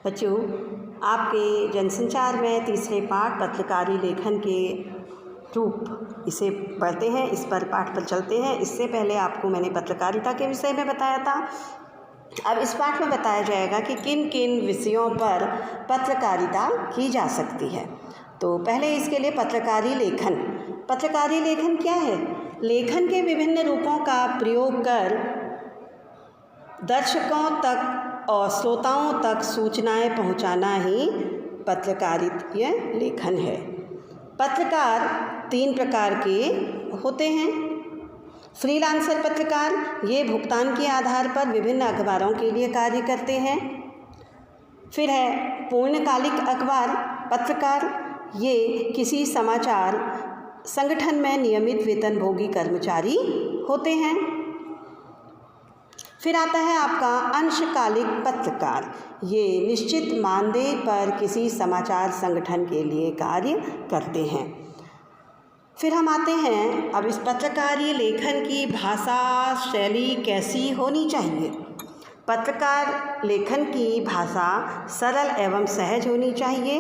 बच्चों, आपके जनसंचार में तीसरे पाठ पत्रकारी लेखन के रूप इसे पढ़ते हैं, इस पर पाठ पर चलते हैं। इससे पहले आपको मैंने पत्रकारिता के विषय में बताया था। अब इस पाठ में बताया जाएगा कि किन किन विषयों पर पत्रकारिता की जा सकती है। तो पहले इसके लिए पत्रकारी लेखन क्या है? लेखन के विभिन्न रूपों का प्रयोग कर दर्शकों तक और श्रोताओं तक सूचनाएं पहुंचाना ही पत्रकारिता लेखन है। पत्रकार 3 प्रकार के होते हैं। फ्रीलांसर पत्रकार, ये भुगतान के आधार पर विभिन्न अखबारों के लिए कार्य करते हैं। फिर है पूर्णकालिक अखबार पत्रकार, ये किसी समाचार संगठन में नियमित वेतनभोगी कर्मचारी होते हैं। फिर आता है आपका अंशकालिक पत्रकार, ये निश्चित मानदेय पर किसी समाचार संगठन के लिए कार्य करते हैं। फिर हम आते हैं अब इस पत्रकारी लेखन की भाषा शैली कैसी होनी चाहिए। पत्रकार लेखन की भाषा सरल एवं सहज होनी चाहिए।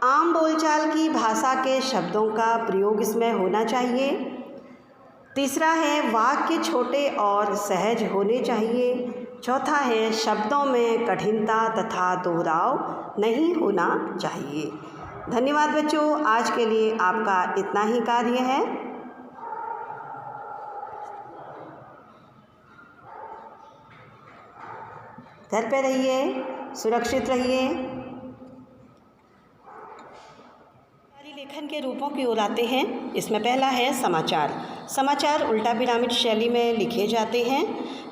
आम बोलचाल की भाषा के शब्दों का प्रयोग इसमें होना चाहिए। तीसरा है वाक्य छोटे और सहज होने चाहिए। चौथा है शब्दों में कठिनता तथा दोहराव नहीं होना चाहिए। धन्यवाद बच्चों, आज के लिए आपका इतना ही कार्य है। घर पे रहिए, सुरक्षित रहिए। लेखन के रूपों की ओर आते हैं। इसमें पहला है समाचार उल्टा पिरामिड शैली में लिखे जाते हैं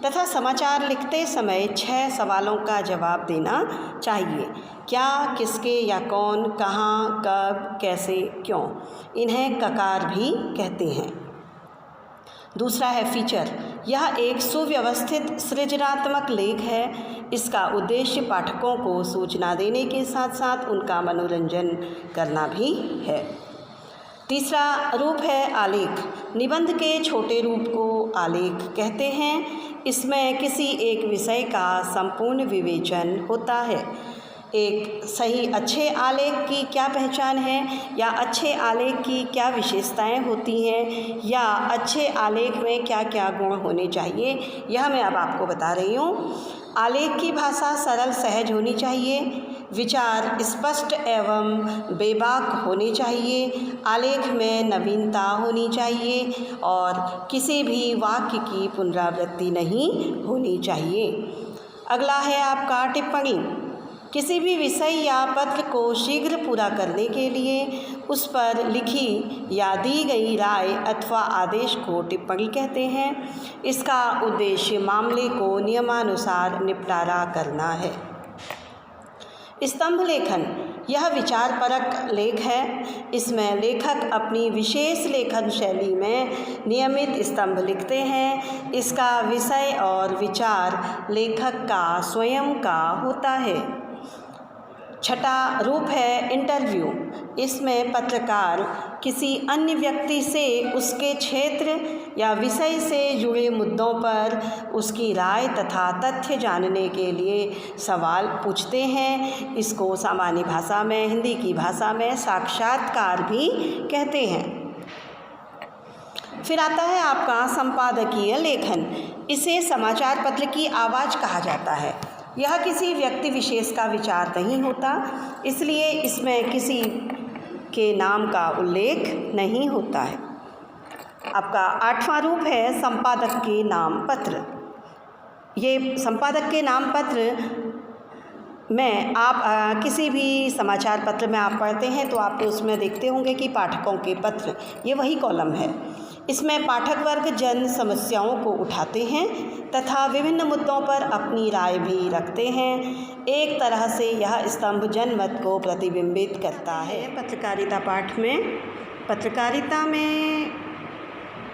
तथा समाचार लिखते समय 6 सवालों का जवाब देना चाहिए। क्या, किसके या कौन, कहाँ, कब, कैसे, क्यों। इन्हें ककार भी कहते हैं। दूसरा है फीचर, यह एक सुव्यवस्थित सृजनात्मक लेख है। इसका उद्देश्य पाठकों को सूचना देने के साथ साथ उनका मनोरंजन करना भी है। तीसरा रूप है आलेख। निबंध के छोटे रूप को आलेख कहते हैं। इसमें किसी एक विषय का संपूर्ण विवेचन होता है। एक सही अच्छे आलेख की क्या पहचान है, या अच्छे आलेख की क्या विशेषताएं होती हैं, या अच्छे आलेख में क्या क्या गुण होने चाहिए, यह मैं अब आपको बता रही हूँ। आलेख की भाषा सरल सहज होनी चाहिए। विचार स्पष्ट एवं बेबाक होने चाहिए। आलेख में नवीनता होनी चाहिए और किसी भी वाक्य की पुनरावृत्ति नहीं होनी चाहिए। अगला है आपका टिप्पणी। किसी भी विषय या पत्र को शीघ्र पूरा करने के लिए उस पर लिखी या दी गई राय अथवा आदेश को टिप्पणी कहते हैं। इसका उद्देश्य मामले को नियमानुसार निपटारा करना है। स्तंभ लेखन, यह विचारपरक लेख है। इसमें लेखक अपनी विशेष लेखन शैली में नियमित स्तंभ लिखते हैं। इसका विषय और विचार लेखक का स्वयं का होता है। छठा रूप है इंटरव्यू। इसमें पत्रकार किसी अन्य व्यक्ति से उसके क्षेत्र या विषय से जुड़े मुद्दों पर उसकी राय तथा तथ्य जानने के लिए सवाल पूछते हैं। इसको सामान्य भाषा में, हिंदी की भाषा में साक्षात्कार भी कहते हैं। फिर आता है आपका संपादकीय लेखन। इसे समाचार पत्र की आवाज़ कहा जाता है। यह किसी व्यक्ति विशेष का विचार नहीं होता, इसलिए इसमें किसी के नाम का उल्लेख नहीं होता है। आपका 8वां रूप है संपादक के नाम पत्र। ये संपादक के नाम पत्र में आप किसी भी समाचार पत्र में आप पढ़ते हैं तो आप उसमें देखते होंगे कि पाठकों के पत्र, ये वही कॉलम है। इसमें पाठक वर्ग जन समस्याओं को उठाते हैं तथा विभिन्न मुद्दों पर अपनी राय भी रखते हैं। एक तरह से यह स्तंभ जनमत को प्रतिबिंबित करता है। पत्रकारिता पाठ में, पत्रकारिता में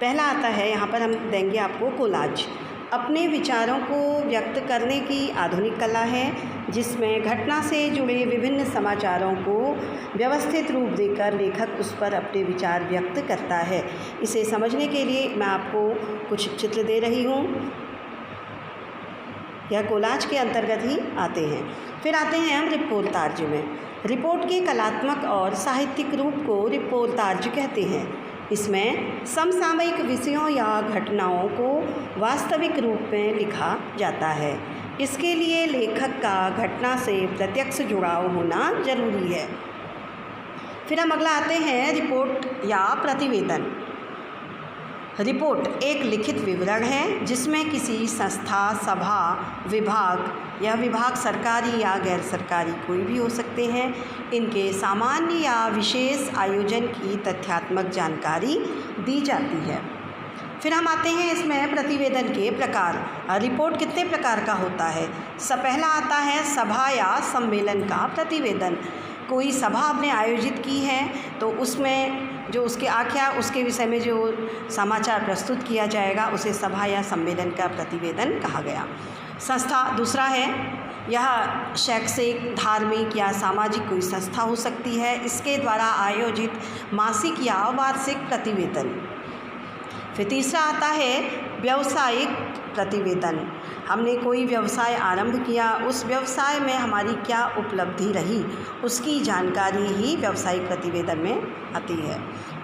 पहला आता है, यहाँ पर हम देंगे आपको कोलाज। अपने विचारों को व्यक्त करने की आधुनिक कला है जिसमें घटना से जुड़े विभिन्न समाचारों को व्यवस्थित रूप देकर लेखक उस पर अपने विचार व्यक्त करता है। इसे समझने के लिए मैं आपको कुछ चित्र दे रही हूँ। यह कोलाज के अंतर्गत ही आते हैं। फिर आते हैं हम रिपोर्टार्ज में। रिपोर्ट के कलात्मक और साहित्यिक रूप को रिपोर्टार्ज कहते हैं। इसमें समसामयिक विषयों या घटनाओं को वास्तविक रूप में लिखा जाता है। इसके लिए लेखक का घटना से प्रत्यक्ष जुड़ाव होना जरूरी है। फिर हम अगला आते हैं रिपोर्ट या प्रतिवेदन। रिपोर्ट एक लिखित विवरण है जिसमें किसी संस्था, सभा, विभाग, यह विभाग सरकारी या गैर सरकारी कोई भी हो सकते हैं, इनके सामान्य या विशेष आयोजन की तथ्यात्मक जानकारी दी जाती है। फिर हम आते हैं इसमें प्रतिवेदन के प्रकार। रिपोर्ट कितने प्रकार का होता है? पहला आता है सभा या सम्मेलन का प्रतिवेदन। कोई सभा आपने आयोजित की है तो उसमें जो उसके आख्या, उसके विषय में जो समाचार प्रस्तुत किया जाएगा उसे सभा या सम्मेलन का प्रतिवेदन कहा गया। संस्था दूसरा है, यह शैक्षिक, धार्मिक या सामाजिक कोई संस्था हो सकती है, इसके द्वारा आयोजित मासिक या वार्षिक प्रतिवेदन। फिर तीसरा आता है व्यावसायिक प्रतिवेदन। हमने कोई व्यवसाय आरंभ किया, उस व्यवसाय में हमारी क्या उपलब्धि रही, उसकी जानकारी ही व्यावसायिक प्रतिवेदन में आती है।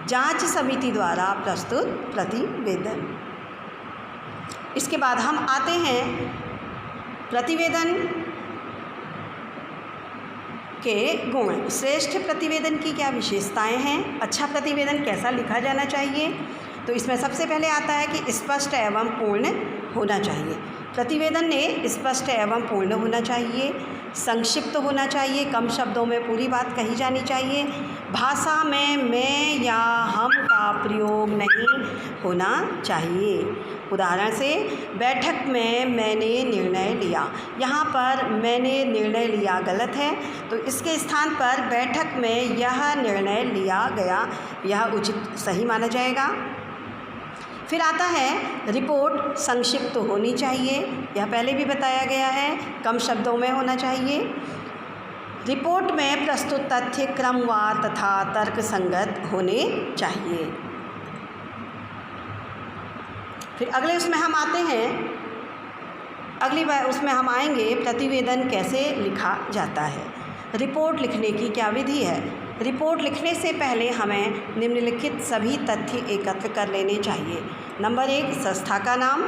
जांच समिति द्वारा प्रस्तुत प्रतिवेदन। इसके बाद हम आते हैं प्रतिवेदन के गुण। श्रेष्ठ प्रतिवेदन की क्या विशेषताएं हैं? अच्छा प्रतिवेदन कैसा लिखा जाना चाहिए? तो इसमें सबसे पहले आता है कि स्पष्ट एवं पूर्ण होना चाहिए। प्रतिवेदन ने स्पष्ट एवं पूर्ण होना चाहिए, संक्षिप्त होना चाहिए, कम शब्दों में पूरी बात कही जानी चाहिए, भाषा में मैं या हम का प्रयोग नहीं होना चाहिए। उदाहरण से बैठक में मैंने निर्णय लिया, यहाँ पर मैंने निर्णय लिया गलत है, तो इसके स्थान पर बैठक में यह निर्णय लिया गया, यह उचित सही माना जाएगा। फिर आता है रिपोर्ट संक्षिप्त होनी चाहिए, यह पहले भी बताया गया है, कम शब्दों में होना चाहिए। रिपोर्ट में प्रस्तुत तथ्य क्रमवार तथा तर्कसंगत होने चाहिए। फिर अगले उसमें हम आते हैं, अगली बार उसमें हम आएंगे प्रतिवेदन कैसे लिखा जाता है। रिपोर्ट लिखने की क्या विधि है? रिपोर्ट लिखने से पहले हमें निम्नलिखित सभी तथ्य एकत्र कर लेने चाहिए। नंबर 1 संस्था का नाम,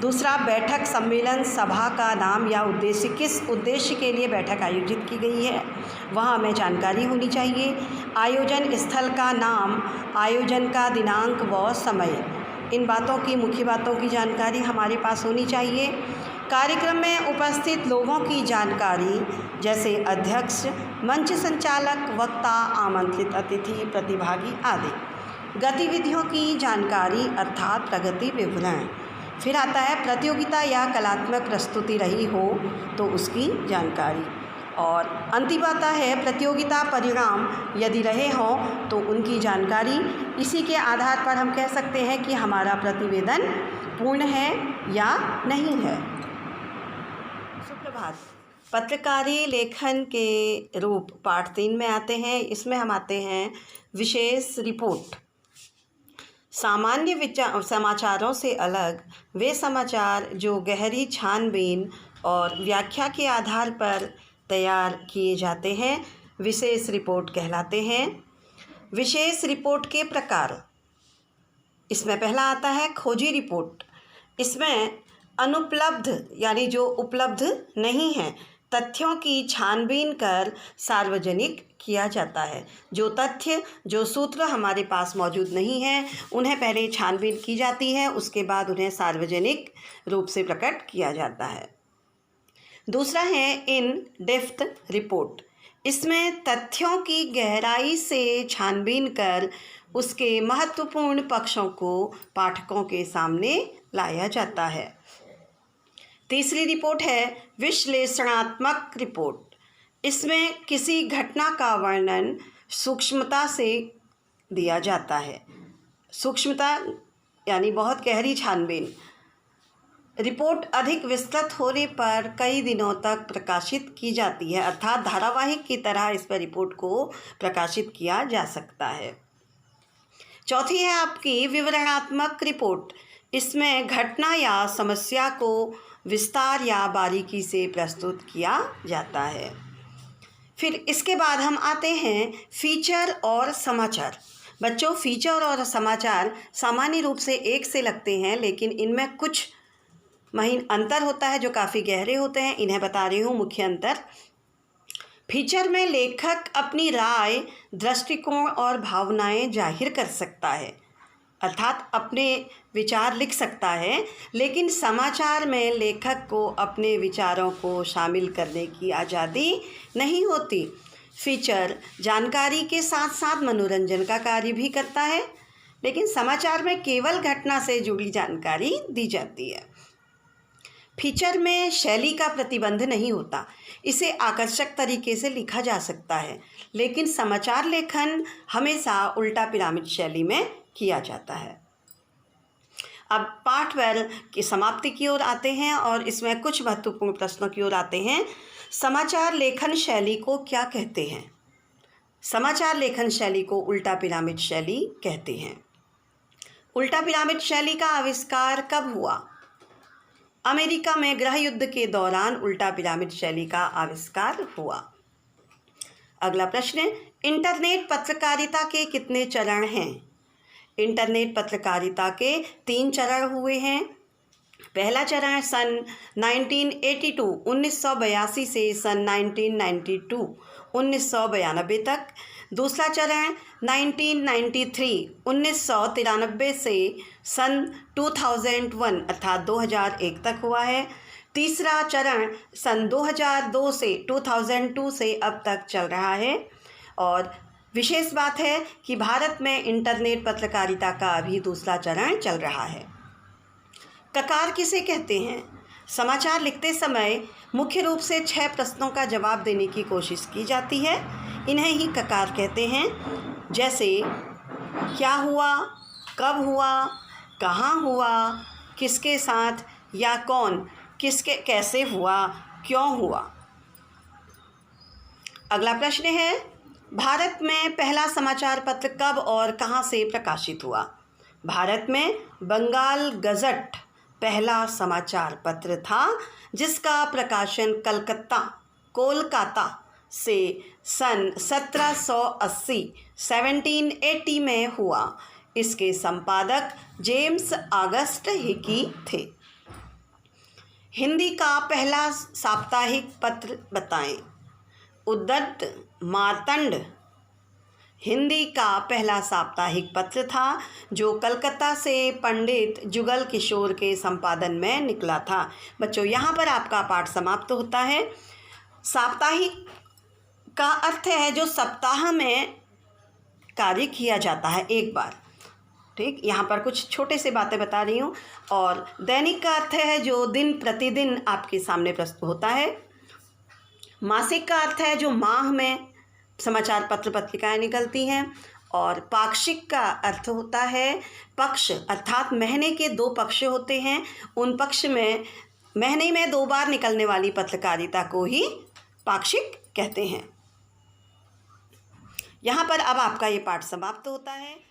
दूसरा बैठक, सम्मेलन, सभा का नाम या उद्देश्य, किस उद्देश्य के लिए बैठक आयोजित की गई है वहाँ हमें जानकारी होनी चाहिए। आयोजन स्थल का नाम, आयोजन का दिनांक व समय, इन बातों की, मुख्य बातों की जानकारी हमारे पास होनी चाहिए। कार्यक्रम में उपस्थित लोगों की जानकारी जैसे अध्यक्ष, मंच संचालक, वक्ता, आमंत्रित अतिथि, प्रतिभागी आदि। गतिविधियों की जानकारी अर्थात प्रगति विवरण। फिर आता है प्रतियोगिता या कलात्मक प्रस्तुति रही हो तो उसकी जानकारी। और अंतिम आता है प्रतियोगिता परिणाम यदि रहे हों तो उनकी जानकारी। इसी के आधार पर हम कह सकते हैं कि हमारा प्रतिवेदन पूर्ण है या नहीं है। सुप्रभात। पत्रकारी लेखन के रूप पाठ 3 में आते हैं। इसमें हम आते हैं विशेष रिपोर्ट। सामान्य समाचारों से अलग वे समाचार जो गहरी छानबीन और व्याख्या के आधार पर तैयार किए जाते हैं विशेष रिपोर्ट कहलाते हैं। विशेष रिपोर्ट के प्रकार, इसमें पहला आता है खोजी रिपोर्ट। इसमें अनुपलब्ध यानी जो उपलब्ध नहीं है तथ्यों की छानबीन कर सार्वजनिक किया जाता है। जो तथ्य, जो सूत्र हमारे पास मौजूद नहीं हैं उन्हें पहले छानबीन की जाती है, उसके बाद उन्हें सार्वजनिक रूप से प्रकट किया जाता है। दूसरा है इन डेप्थ रिपोर्ट। इसमें तथ्यों की गहराई से छानबीन कर उसके महत्वपूर्ण पक्षों को पाठकों के सामने लाया जाता है। तीसरी रिपोर्ट है विश्लेषणात्मक रिपोर्ट। इसमें किसी घटना का वर्णन सूक्ष्मता से दिया जाता है। सूक्ष्मता यानी बहुत गहरी छानबीन। रिपोर्ट अधिक विस्तृत होने पर कई दिनों तक प्रकाशित की जाती है, अर्थात धारावाहिक की तरह इस पर रिपोर्ट को प्रकाशित किया जा सकता है। चौथी है आपकी विवरणात्मक रिपोर्ट। इसमें घटना या समस्या को विस्तार या बारीकी से प्रस्तुत किया जाता है। फिर इसके बाद हम आते हैं फीचर और समाचार। बच्चों, फीचर और समाचार सामान्य रूप से एक से लगते हैं, लेकिन इनमें कुछ अंतर होता है जो काफ़ी गहरे होते हैं। इन्हें बता रही हूँ मुख्य अंतर। फीचर में लेखक अपनी राय, दृष्टिकोण और भावनाएं जाहिर कर सकता है, अर्थात अपने विचार लिख सकता है, लेकिन समाचार में लेखक को अपने विचारों को शामिल करने की आज़ादी नहीं होती। फीचर जानकारी के साथ साथ मनोरंजन का कार्य भी करता है, लेकिन समाचार में केवल घटना से जुड़ी जानकारी दी जाती है। फीचर में शैली का प्रतिबंध नहीं होता, इसे आकर्षक तरीके से लिखा जा सकता है, लेकिन समाचार लेखन हमेशा उल्टा पिरामिड शैली में किया जाता है। अब पार्ट 12 की समाप्ति की ओर आते हैं और इसमें कुछ महत्वपूर्ण प्रश्नों की ओर आते हैं। समाचार लेखन शैली को क्या कहते हैं? समाचार लेखन शैली को उल्टा पिरामिड शैली कहते हैं। उल्टा पिरामिड शैली का आविष्कार कब हुआ? अमेरिका में गृह युद्ध के दौरान उल्टा पिरामिड शैली का आविष्कार हुआ। अगला प्रश्न, इंटरनेट पत्रकारिता के कितने चरण हैं? इंटरनेट पत्रकारिता के 3 चरण हुए हैं। पहला चरण सन 1982 से सन 1992 तक। दूसरा चरण 1993 से सन 2001 अर्थात 2001 तक हुआ है। तीसरा चरण सन 2002 से 2002 से अब तक चल रहा है। और विशेष बात है कि भारत में इंटरनेट पत्रकारिता का अभी दूसरा चरण चल रहा है। ककार किसे कहते हैं? समाचार लिखते समय मुख्य रूप से 6 प्रश्नों का जवाब देने की कोशिश की जाती है, इन्हें ही ककार कहते हैं। जैसे क्या हुआ, कब हुआ, कहाँ हुआ, किसके साथ या कौन, किसके कैसे हुआ, क्यों हुआ। अगला प्रश्न है, भारत में पहला समाचार पत्र कब और कहाँ से प्रकाशित हुआ? भारत में बंगाल गज़ट पहला समाचार पत्र था, जिसका प्रकाशन कोलकाता से सन 1780 में हुआ। इसके संपादक जेम्स ऑगस्ट हिकी थे। हिंदी का पहला साप्ताहिक पत्र बताएं। उद्यत मार्तंड हिंदी का पहला साप्ताहिक पत्र था, जो कलकत्ता से पंडित जुगल किशोर के संपादन में निकला था। बच्चों, यहाँ पर आपका पाठ समाप्त होता है। साप्ताहिक का अर्थ है जो सप्ताह में कार्य किया जाता है एक बार। ठीक, यहाँ पर कुछ छोटे से बातें बता रही हूँ। और दैनिक का अर्थ है जो दिन प्रतिदिन आपके सामने प्रस्तुत होता है। मासिक का अर्थ है जो माह में समाचार पत्र पत्रिकाएं निकलती हैं। और पाक्षिक का अर्थ होता है पक्ष, अर्थात महीने के 2 पक्ष होते हैं, उन पक्ष में महीने में 2 बार निकलने वाली पत्रकारिता को ही पाक्षिक कहते हैं। यहाँ पर अब आपका ये पाठ समाप्त होता है।